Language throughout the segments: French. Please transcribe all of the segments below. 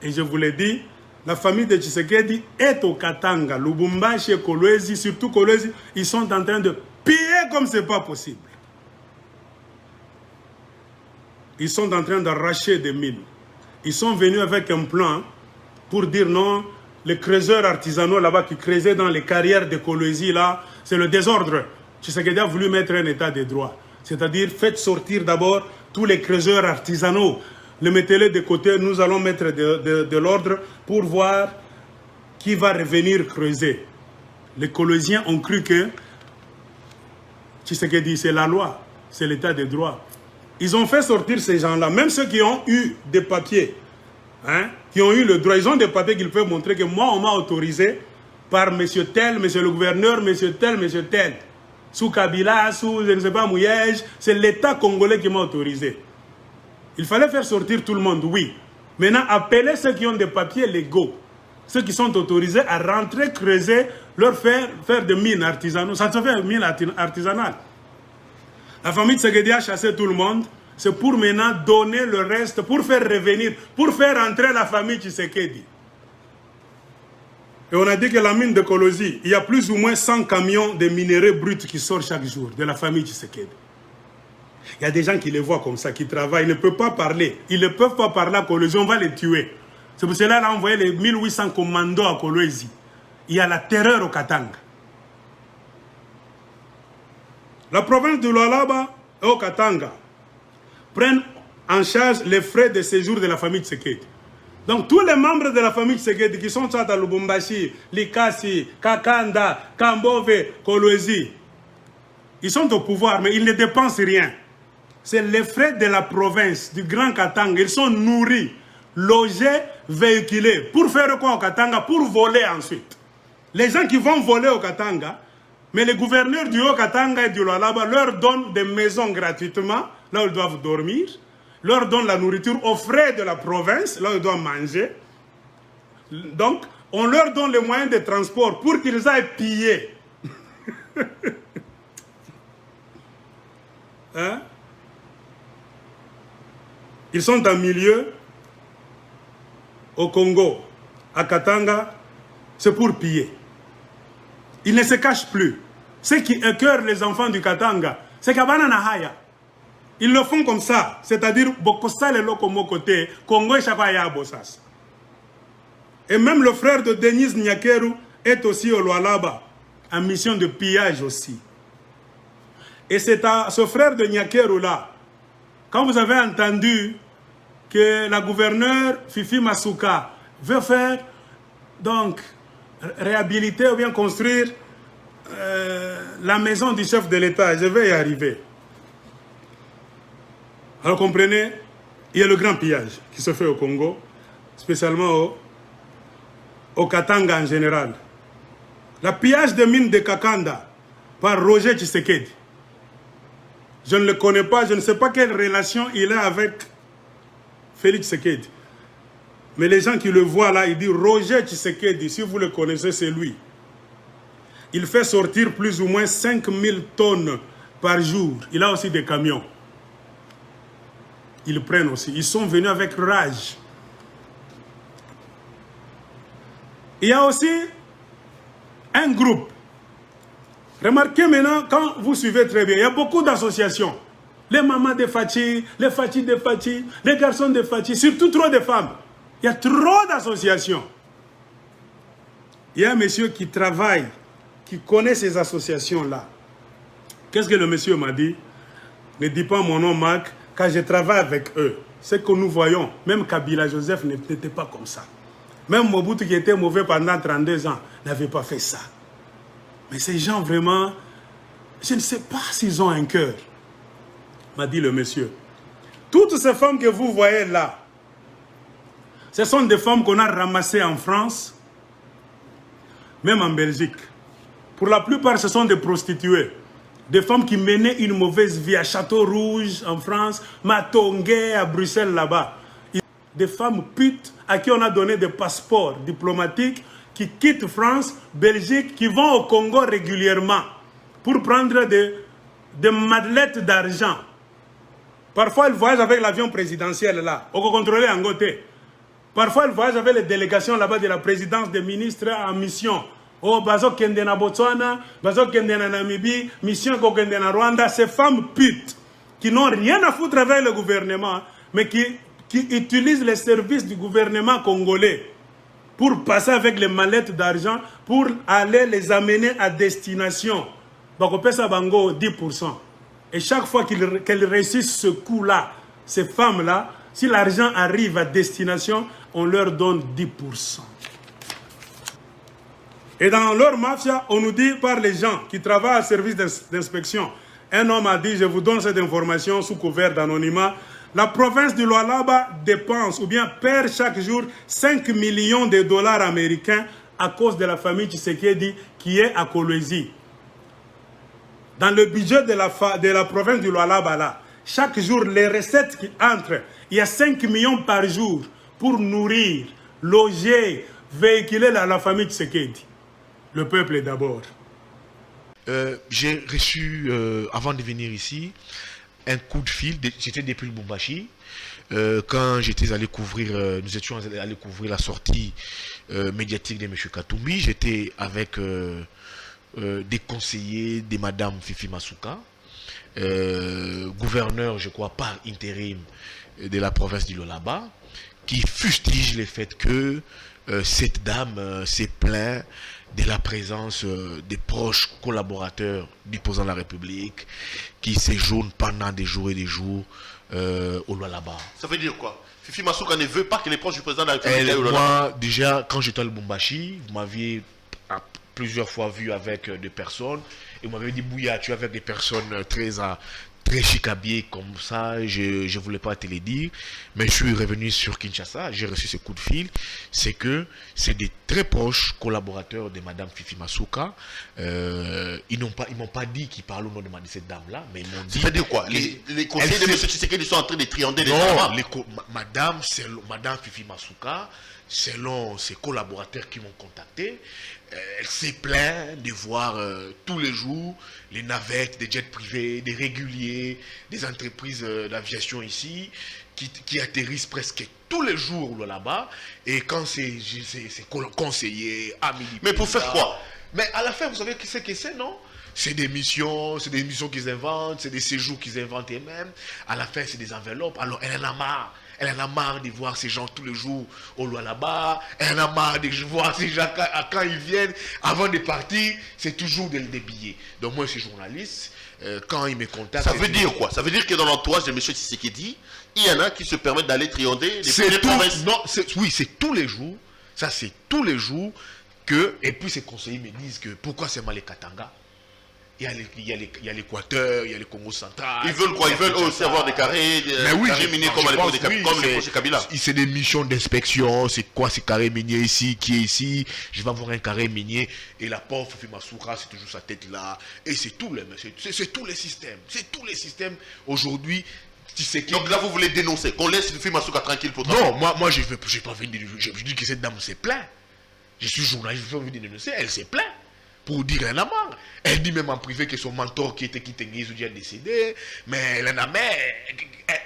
Et je vous l'ai dit, la famille de Tshisekedi est au Katanga, Lubumbashi et Kolwezi, surtout Kolwezi, ils sont en train de piller comme ce n'est pas possible. Ils sont en train d'arracher des mines. Ils sont venus avec un plan pour dire non, les creuseurs artisanaux là-bas qui creusaient dans les carrières de Kolwezi, là, c'est le désordre. Tshisekedi a voulu mettre un état de droit. C'est-à-dire, faites sortir d'abord tous les creuseurs artisanaux. Le mettez-les de côté, nous allons mettre de l'ordre pour voir qui va revenir creuser. Les Kolweziens ont cru que Tshisekedi, c'est la loi, c'est l'état de droit. Ils ont fait sortir ces gens-là, même ceux qui ont eu des papiers, hein, qui ont eu le droit, ils ont des papiers qu'ils peuvent montrer que moi, on m'a autorisé par monsieur tel, monsieur le gouverneur, monsieur tel, sous Kabila, sous, je ne sais pas, Mouyej, c'est l'État congolais qui m'a autorisé. Il fallait faire sortir tout le monde, oui. Maintenant, appelez ceux qui ont des papiers légaux, ceux qui sont autorisés à rentrer, creuser, leur faire des mines artisanales. Ça se fait une mine artisanale. La famille Tshisekedi a chassé tout le monde. C'est pour maintenant donner le reste, pour faire revenir, pour faire entrer la famille Tshisekedi. Et on a dit que la mine de Kolwezi, il y a plus ou moins 100 camions de minerais bruts qui sortent chaque jour de la famille Tshisekedi. Il y a des gens qui les voient comme ça, qui travaillent, ils ne peuvent pas parler. Ils ne peuvent pas parler à Kolwezi, on va les tuer. C'est pour cela qu'on a envoyé les 1800 commandos à Kolwezi. Il y a la terreur au Katanga. La province de Lualaba et au Katanga prennent en charge les frais de séjour de la famille Tshisekedi. Donc tous les membres de la famille Tshisekedi qui sont à Lubumbashi, Likasi, Kakanda, Kambove, Kolwezi, ils sont au pouvoir, mais ils ne dépensent rien. C'est les frais de la province, du Grand Katanga. Ils sont nourris, logés, véhiculés. Pour faire quoi au Katanga? Pour voler ensuite. Les gens qui vont voler au Katanga, mais les gouverneurs du Haut-Katanga et du Lualaba leur donnent des maisons gratuitement, là où ils doivent dormir, leur donnent la nourriture aux frais de la province, là où ils doivent manger. Donc, on leur donne les moyens de transport pour qu'ils aillent piller. Hein? Ils sont en milieu au Congo, à Katanga, c'est pour piller. Ils ne se cachent plus. Ce qui écœure les enfants du Katanga, c'est qu'Abana Nahaya, ils le font comme ça, c'est-à-dire Bokosta le Lokomo côté, Congo et Chapaya Bossas. Et même le frère de Denis Nyakeru est aussi au Lualaba, en mission de pillage aussi. Et c'est à ce frère de Nyakeru là, quand vous avez entendu que la gouverneure Fifi Masuka veut faire, donc, réhabiliter ou bien construire la maison du chef de l'État, je vais y arriver. Alors comprenez, il y a le grand pillage qui se fait au Congo, spécialement au Katanga en général. Le pillage des mines de Kakanda par Roger Tshisekedi. Je ne le connais pas, je ne sais pas quelle relation il a avec Félix Tshisekedi. Mais les gens qui le voient là, ils disent Roger Tshisekedi, si vous le connaissez, c'est lui. Il fait sortir plus ou moins 5000 tonnes par jour. Il a aussi des camions. Ils prennent aussi. Ils sont venus avec rage. Il y a aussi un groupe. Remarquez maintenant, quand vous suivez très bien, il y a beaucoup d'associations. Les mamans de Fachi, les Fachi de Fachi, les garçons de Fachi, surtout trop de femmes. Il y a trop d'associations. Il y a un monsieur qui travaille, qui connaît ces associations-là. Qu'est-ce que le monsieur m'a dit? Ne dis pas mon nom, Marc, car je travaille avec eux. Ce que nous voyons, même Kabila Joseph n'était pas comme ça. Même Mobutu qui était mauvais pendant 32 ans n'avait pas fait ça. Mais ces gens vraiment, je ne sais pas s'ils ont un cœur, m'a dit le monsieur. Toutes ces femmes que vous voyez là, ce sont des femmes qu'on a ramassées en France, même en Belgique. Pour la plupart, ce sont des prostituées. Des femmes qui menaient une mauvaise vie à Château-Rouge, en France, Matongué, à Bruxelles, là-bas. Des femmes putes à qui on a donné des passeports diplomatiques, qui quittent France, Belgique, qui vont au Congo régulièrement pour prendre des madelettes d'argent. Parfois, ils voyagent avec l'avion présidentiel là, on contrôle en côté. Parfois, ils voyagent avec les délégations là-bas de la présidence des ministres en mission. Oh, bazo kende na Botswana, bazo kende na Namibie, mission ko kende na Rwanda. Ces femmes putes qui n'ont rien à foutre avec le gouvernement, mais qui utilisent les services du gouvernement congolais pour passer avec les mallettes d'argent, pour aller les amener à destination. Bakopesa bango 10%. Et chaque fois qu'elles réussissent ce coup-là, ces femmes-là, si l'argent arrive à destination, on leur donne 10%. Et dans leur mafia, on nous dit par les gens qui travaillent au service d'inspection, un homme a dit, je vous donne cette information sous couvert d'anonymat, la province du Lualaba dépense ou bien perd chaque jour 5 millions de dollars américains à cause de la famille Tshisekedi qui est à Kolwezi. Dans le budget de la province du Lualaba, là, chaque jour, les recettes qui entrent, il y a 5 millions par jour pour nourrir, loger, véhiculer la famille Tshisekedi. Le peuple d'abord. J'ai reçu, avant de venir ici, un coup de fil, c'était depuis le Lubumbashi, quand j'étais allé couvrir, nous étions allés couvrir la sortie médiatique de M. Katumbi. J'étais avec des conseillers de Mme Fifi Masuka, gouverneur, je crois, par intérim de la province du Lualaba, qui fustige le fait que cette dame s'est plainte de la présence des proches collaborateurs du président de la République qui séjournent pendant des jours et des jours au Lualaba. Ça veut dire quoi? Fifi Masuka ne veut pas que les proches du président de la République aillent au Lualaba. Moi, déjà, quand j'étais à Lubumbashi, vous m'aviez plusieurs fois vu avec des personnes et vous m'avez dit, Bouya, tu es avec des personnes très chicabier comme ça, je ne voulais pas te le dire, mais je suis revenu sur Kinshasa, j'ai reçu ce coup de fil, c'est que c'est des très proches collaborateurs de Mme Fifi Masuka. Ils m'ont pas dit qu'ils parlent au nom de cette dame-là, mais ils m'ont dit... C'est-à-dire quoi? Les conseillers de M. Tshisekedi sont en train de triander les femmes. Madame Fifi Masuka, selon ses collaborateurs qui m'ont contacté, elle s'est plainte de voir tous les jours les navettes, des jets privés, des réguliers, des entreprises d'aviation ici, qui atterrissent presque tous les jours là-bas. Et quand c'est conseillers, amis... Mais pour faire quoi? Mais à la fin, vous savez ce que c'est, non? C'est des missions qu'ils inventent, c'est des séjours qu'ils inventent eux-mêmes. À la fin, c'est des enveloppes. Alors, elle en a marre. Elle en a marre de voir ces gens tous les jours au Lualaba. Elle en a marre de voir ces gens quand ils viennent. Avant de partir, c'est toujours des billets. Donc moi, je suis journaliste. Quand ils me contactent... Ça veut dire quoi? Ça veut dire que dans l'entourage de M. Tshisekedi, il y en a qui se permettent d'aller triander les provinces. Non, oui, c'est tous les jours. Ça, c'est tous les jours que... Et puis, ces conseillers me disent que pourquoi c'est mal les Katanga? Il y a l'Équateur, il y a le Congo central. Ils veulent quoi? Ils veulent aussi avoir des carrés, carrés miniers comme à l'époque de Kabila. C'est des missions d'inspection. C'est quoi ces carrés miniers ici? Qui est ici? Je vais avoir un carré minier. Et la pauvre Fifi Masuka, c'est toujours sa tête là. Et c'est tous les systèmes. C'est tous les systèmes aujourd'hui. Donc là, vous voulez dénoncer qu'on laisse Fifi Masuka tranquille pour travailler? Non, moi je n'ai pas envie de dire. Je dis que cette dame s'est plainte. Je suis journaliste, je n'ai pas envie de dénoncer. Elle s'est plainte. Pour dire elle en a marre. Elle dit même en privé que son mentor qui était Kitengizou a décédé, mais elle en a marre.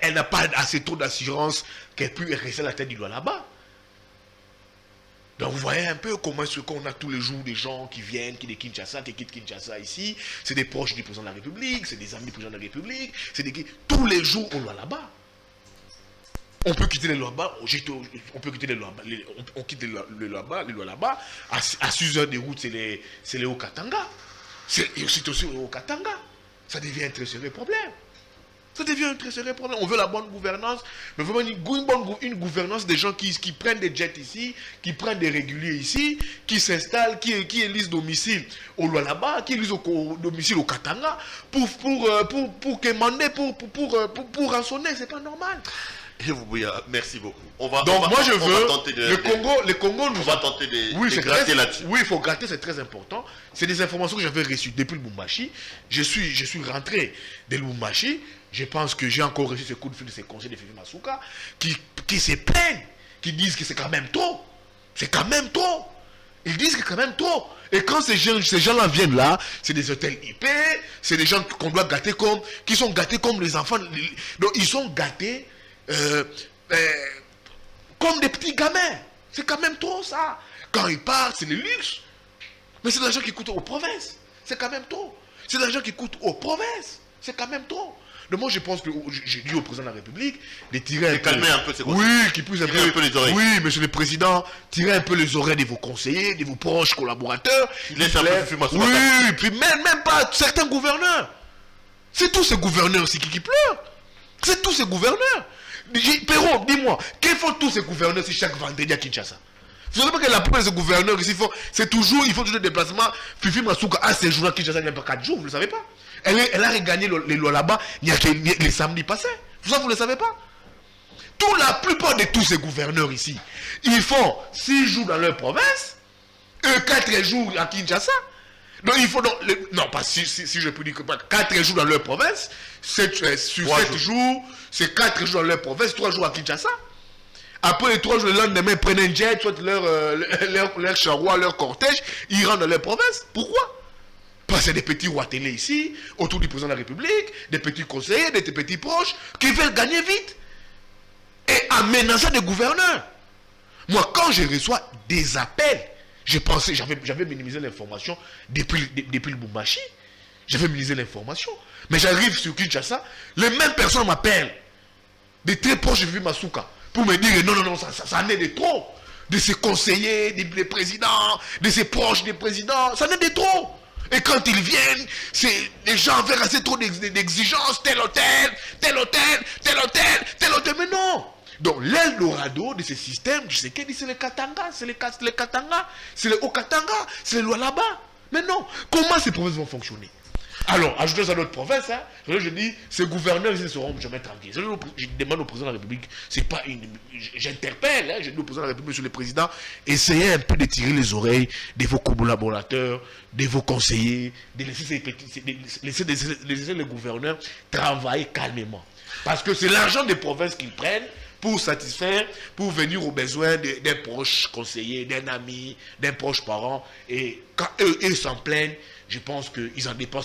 Elle n'a pas assez trop d'assurance qu'elle puisse rester à la tête du Lualaba. Donc vous voyez un peu comment est-ce qu'on a tous les jours des gens qui viennent, qui quittent Kinshasa ici, c'est des proches du président de la République, c'est des amis du président de la République, tous les jours on va là-bas. On peut quitter le Lualaba, on peut quitter on quitte le Lualaba, à 6 heures de route, c'est les Haut-Katanga. C'est aussi les Haut-Katanga. Ça devient un très sérieux problème. Ça devient un très sérieux problème. On veut la bonne gouvernance, mais vraiment une gouvernance des gens qui prennent des jets ici, qui prennent des réguliers ici, qui s'installent, qui élisent domicile au Lualaba, qui élisent domicile au Katanga, pour quémander, pour rançonner, c'est pas normal. Et vous, merci beaucoup. Donc moi je veux, le Congo nous... On va tenter de gratter là-dessus. Oui, il faut gratter, c'est très important. C'est des informations que j'avais reçues depuis le Lubumbashi. Je suis rentré de Lubumbashi. Je pense que j'ai encore reçu ce coup de fil de ces conseillers de Fifi Masuka qui se plaignent, qui disent que c'est quand même trop. C'est quand même trop. Ils disent que c'est quand même trop. Et quand ces gens-là viennent là, c'est des hôtels IP, c'est des gens qu'on doit gâter qui sont gâtés comme les enfants. Donc ils sont gâtés comme des petits gamins. C'est quand même trop ça. Quand ils partent, c'est le luxe. Mais c'est de l'argent qui coûte aux provinces. C'est quand même trop. C'est de l'argent qui coûte aux provinces. C'est quand même trop. Donc moi je pense que j'ai dit au président de la République de tirer un peu... calmer un peu ses Oui, qu'il puisse tirer un peu les oreilles. Oui, monsieur le président, tirer un peu les oreilles de vos conseillers, de vos proches collaborateurs. Laisse un peu Fifi Masuka. Oui, puis même pas certains gouverneurs. C'est tous ces gouverneurs aussi qui pleurent. C'est tous ces gouverneurs. Perron, dis-moi, qu'est-ce font tous ces gouverneurs si chaque vendredi à Kinshasa? Vous savez pas que la plupart de ces gouverneurs ici font, ils font toujours des déplacements. Fifi Masuka a ses jours à Kinshasa, il n'y a pas 4 jours, vous ne le savez pas. Elle a regagné les lois là-bas, il y a les samedis passés. Ça, vous ne le savez pas. La plupart de tous ces gouverneurs ici, ils font 6 jours dans leur province, 4 jours à Kinshasa. Donc il faut non, pas si je peux dire que 4 jours dans leur province, sur 7 jours, c'est 4 jours dans leur province, 3 jours à Kinshasa. Après les 3 jours, le lendemain, ils prennent un jet, soit leur charroi, leur cortège, ils rentrent dans leur province. Pourquoi? Parce qu'il y a des petits rois télé ici, autour du président de la République, des petits conseillers, des petits proches, qui veulent gagner vite. Et en menaçant des gouverneurs. Moi, quand je reçois des appels, j'avais minimisé l'information depuis le Bumbashi. J'avais minimisé l'information. Mais j'arrive sur Kinshasa, les mêmes personnes m'appellent. Des très proches de Fifi Masuka. Pour me dire, non, ça en est de trop. De ses conseillers, des présidents, de ses proches des présidents, ça en est de trop. Et quand ils viennent, les gens veulent assez trop d'exigences, tel hôtel, tel hôtel, tel hôtel, tel hôtel. Mais non. Donc l'Eldorado de ce système, je sais qu'elle dit c'est les Katanga, c'est les Katanga, c'est les Haut-Katanga, c'est les lois là-bas. Mais non. Comment ces provinces vont fonctionner? Alors, ajoutez à notre province, hein, je dis, ces gouverneurs, ils ne seront jamais tranquilles. Je demande au président de la République, c'est pas une... J'interpelle, hein, je dis au président de la République, monsieur le président, essayez un peu de tirer les oreilles de vos collaborateurs, de vos conseillers, de laisser les gouverneurs travailler calmement. Parce que c'est l'argent des provinces qu'ils prennent pour satisfaire, pour venir aux besoins d'un proche conseiller, d'un ami, d'un proche parent. Et quand eux s'en plaignent, je pense qu'ils en dépensent